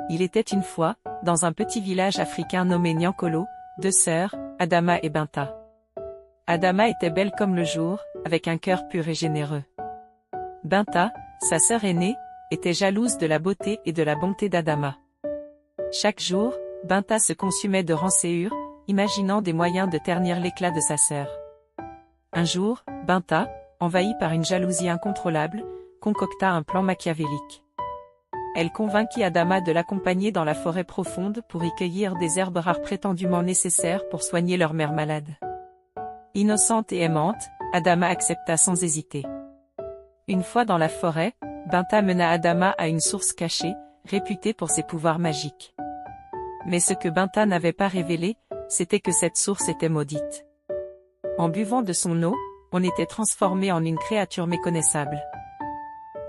Il était une fois, dans un petit village africain nommé Nyankolo, deux sœurs, Adama et Binta. Adama était belle comme le jour, avec un cœur pur et généreux. Binta, sa sœur aînée, était jalouse de la beauté et de la bonté d'Adama. Chaque jour, Binta se consumait de rançéures, imaginant des moyens de ternir l'éclat de sa sœur. Un jour, Binta, envahie par une jalousie incontrôlable, concocta un plan machiavélique. Elle convainquit Adama de l'accompagner dans la forêt profonde pour y cueillir des herbes rares prétendument nécessaires pour soigner leur mère malade. Innocente et aimante, Adama accepta sans hésiter. Une fois dans la forêt, Binta mena Adama à une source cachée, réputée pour ses pouvoirs magiques. Mais ce que Binta n'avait pas révélé, c'était que cette source était maudite. En buvant de son eau, on était transformé en une créature méconnaissable.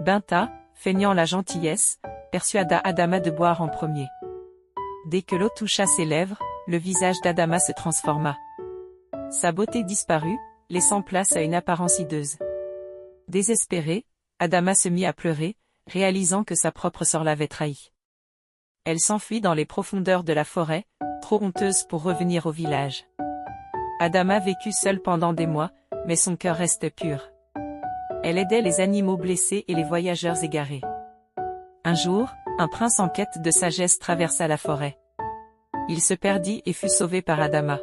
Binta, feignant la gentillesse, persuada Adama de boire en premier. Dès que l'eau toucha ses lèvres, le visage d'Adama se transforma. Sa beauté disparut, laissant place à une apparence hideuse. Désespérée, Adama se mit à pleurer, réalisant que sa propre sœur l'avait trahi. Elle s'enfuit dans les profondeurs de la forêt, trop honteuse pour revenir au village. Adama vécut seule pendant des mois, mais son cœur restait pur. Elle aidait les animaux blessés et les voyageurs égarés. Un jour, un prince en quête de sagesse traversa la forêt. Il se perdit et fut sauvé par Adama.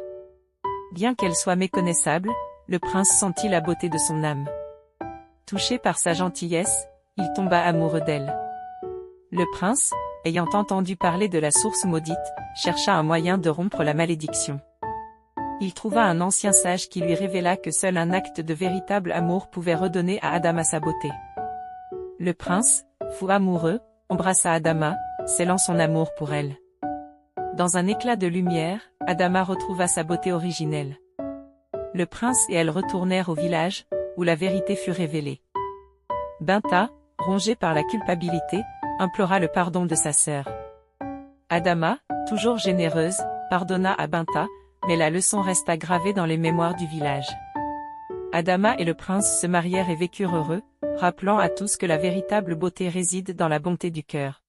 Bien qu'elle soit méconnaissable, le prince sentit la beauté de son âme. Touché par sa gentillesse, il tomba amoureux d'elle. Le prince, ayant entendu parler de la source maudite, chercha un moyen de rompre la malédiction. Il trouva un ancien sage qui lui révéla que seul un acte de véritable amour pouvait redonner à Adama sa beauté. Le prince, fou amoureux, embrassa Adama, scellant son amour pour elle. Dans un éclat de lumière, Adama retrouva sa beauté originelle. Le prince et elle retournèrent au village, où la vérité fut révélée. Binta, rongée par la culpabilité, implora le pardon de sa sœur. Adama, toujours généreuse, pardonna à Binta, mais la leçon resta gravée dans les mémoires du village. Adama et le prince se marièrent et vécurent heureux, rappelant à tous que la véritable beauté réside dans la bonté du cœur.